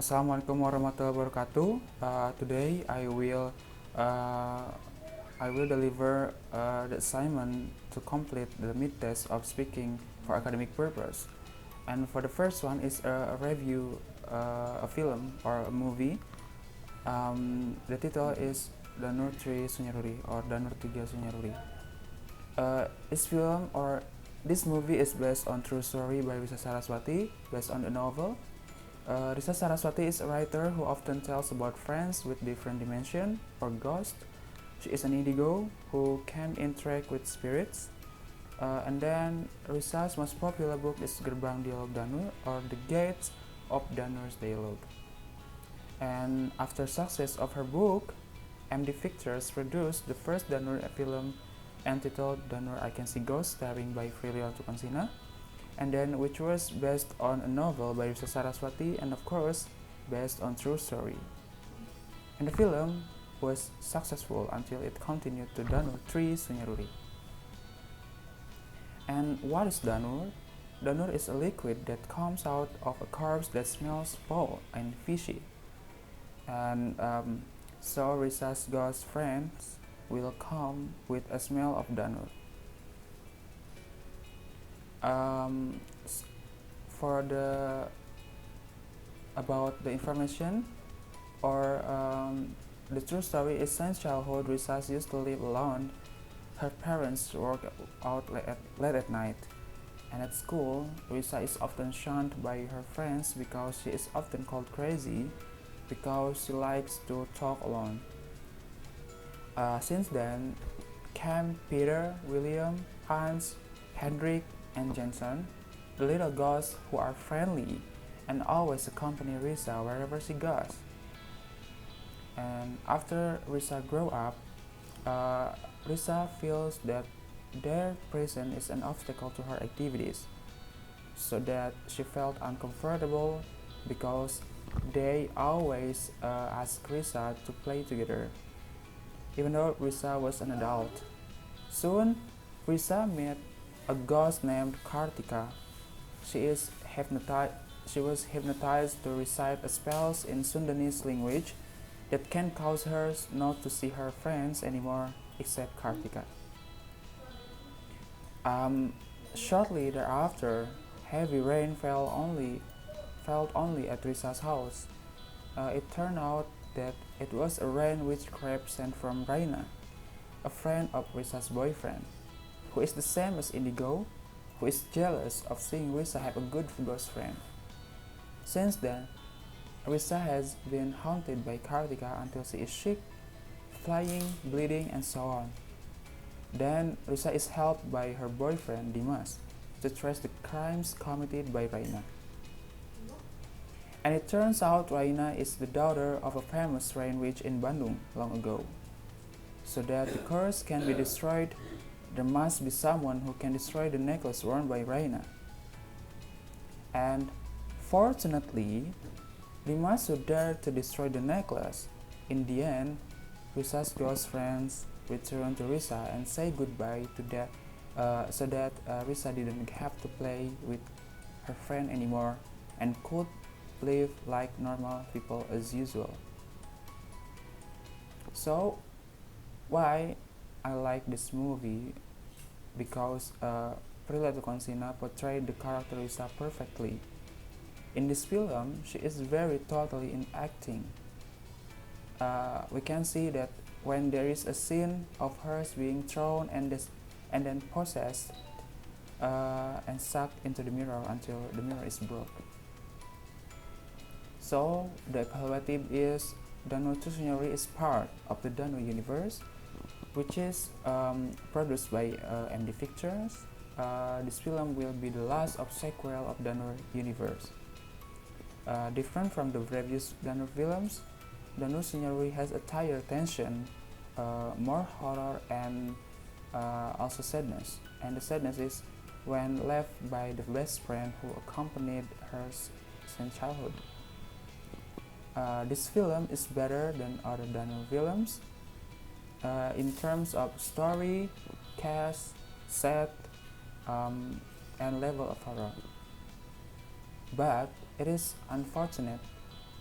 Assalamualaikum warahmatullahi wabarakatuh. Today uh, I will deliver the assignment to complete the mid test of speaking for academic purpose. And for the first one is a review, a film or a movie. The title is Danur 3 Sunyaruri or Danur 3 Sunyaruri. This film or this movie is based on true story by Risa Saraswati, based on the novel. Risa Saraswati is a writer who often tells about friends with different dimensions or ghosts. She is an indigo who can interact with spirits. And then Risa's most popular book is Gerbang Dialog Danur or The Gates of Danur's Dialogue. And after success of her book, M.Pd Pictures produced the first Danur film entitled Danur I Can See Ghosts, starring by Fikri Taufik, and then which was based on a novel by Risa Saraswati and of course based on true story. And the film was successful until it continued to Danur 3 Sunyaruri. And what is Danur? Danur is a liquid that comes out of a corpse that smells foul and fishy. And so Risa's ghost friends will come with a smell of Danur. For the about the information or the true story is since childhood Risa used to live alone. Her parents work out late at night, and at school Risa is often shunned by her friends because she is often called crazy because she likes to talk alone. Since then, Cam, Peter, William, Hans, Hendrik, and Jensen, the little ghosts who are friendly and always accompany Risa wherever she goes. And after Risa grow up, Risa feels that their presence is an obstacle to her activities, so that she felt uncomfortable because they always ask Risa to play together, even though Risa was an adult. Soon, Risa met a ghost named Kartika. She was hypnotized to recite spells in Sundanese language that can cause her not to see her friends anymore except Kartika. Shortly thereafter, heavy rain fell only at Risa's house. It turned out that it was a rain witchcraft sent from Raina, a friend of Risa's boyfriend, who is the same as Indigo, who is jealous of seeing Risa have a good ghost friend. Since then, Risa has been haunted by Kartika until she is sick, flying, bleeding, and so on. Then Risa is helped by her boyfriend Dimas to trace the crimes committed by Raina. And it turns out Raina is the daughter of a famous rain witch in Bandung long ago. So that the curse can be destroyed, there must be someone who can destroy the necklace worn by Raina. And fortunately, Dimas who dared to destroy the necklace. In the end, Risa's ghost friends return to Risa and say goodbye to that, so that Risa didn't have to play with her friend anymore and could live like normal people as usual. So, why I like this movie? Because Prilly Latuconsina portrayed the character Risa perfectly. In this film, she is very totally in acting. We can see that when there is a scene of hers being thrown and then possessed and sucked into the mirror until the mirror is broke. So the evaluative is Danur Sunyaruri is part of the Danur universe, which is produced by M.Pd Pictures. This film will be the last of sequel of Danur universe. Different from the previous Danur films, Danur Sunyaruri has a higher tension, more horror, and also sadness. And the sadness is when left by the best friend who accompanied her since childhood. This film is better than other Danur films in terms of story, cast, set, and level of horror. But it is unfortunate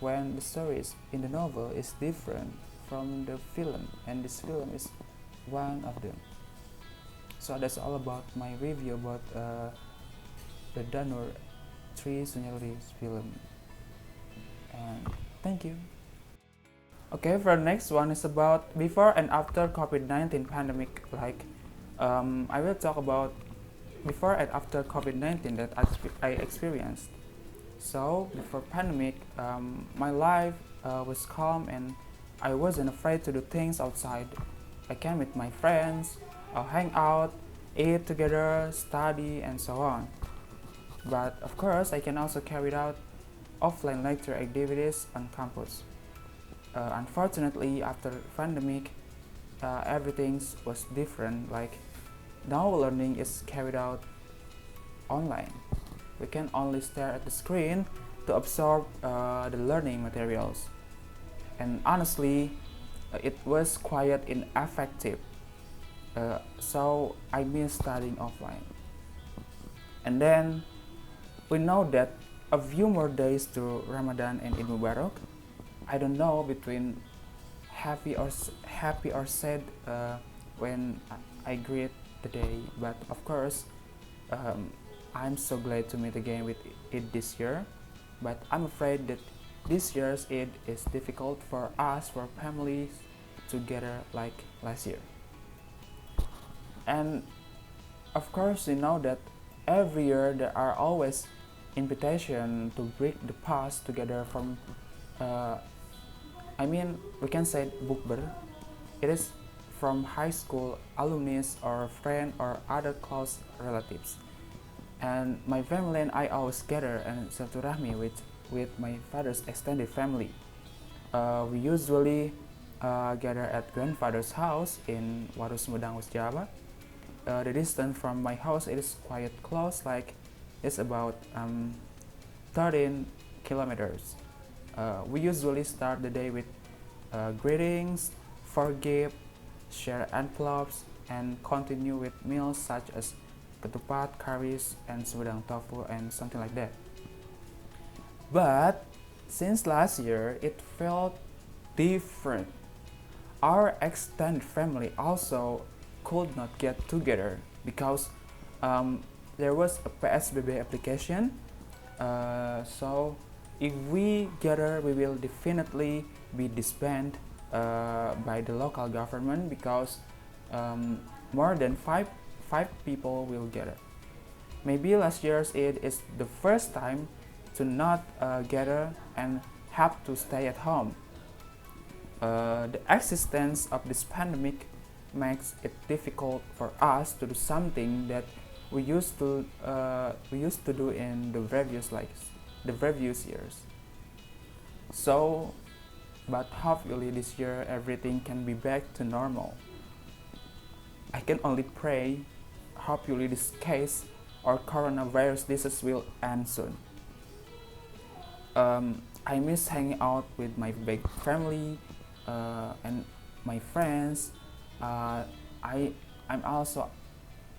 when the stories in the novel is different from the film, and this film is one of them. So that's all about my review about the Danur 3 Sunyalis film, and thank you. Okay, for the next one is about before and after COVID-19 pandemic. I will talk about before and after COVID-19 that I experienced. So before pandemic, my life was calm and I wasn't afraid to do things outside. I can meet my friends, hang out, eat together, study, and so on. But of course, I can also carry out offline lecture activities on campus. Unfortunately, after pandemic, everything was different. Like now, learning is carried out online. We can only stare at the screen to absorb the learning materials. And honestly, it was quite ineffective. So I miss studying offline. And then we know that a few more days to Ramadan and Eid Mubarak. I don't know between happy or sad when I greet the day, but of course, I'm so glad to meet again with Eid this year. But I'm afraid that this year's Eid is difficult for us, for families, together like last year. And of course, you know that every year there are always invitation to break the past together from we can say bukber. It is from high school alumni or friend or other close relatives. And my family and I always gather and silaturahmi with my father's extended family. We usually gather at grandfather's house in Waru Sumedang, West Java. The distance from my house is quite close, like it's about 13 kilometers. We usually start the day with greetings, forgive, share envelopes, and continue with meals such as ketupat, curries, and sumedang tofu, and something like that. But since last year, it felt different. Our extended family also could not get together because there was a PSBB application. So if we gather, we will definitely be disbanded by the local government because more than five people will gather. Maybe last year's Eid is the first time to not gather and have to stay at home. The existence of this pandemic makes it difficult for us to do something that we used to do in the previous years. So, but hopefully this year everything can be back to normal. I can only pray, hopefully this case or coronavirus disease will end soon. I miss hanging out with my big family and my friends. I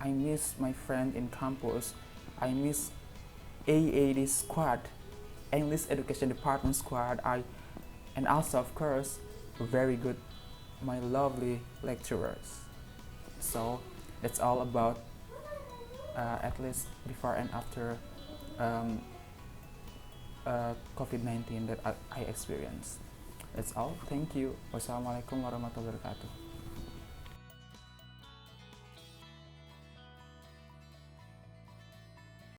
miss my friend in campus. I miss AAD squad, English Education Department squad. And also of course very good my lovely lecturers. So that's all about at least before and after COVID-19 that I experienced. That's all. Thank you. Wassalamualaikum warahmatullahi wabarakatuh.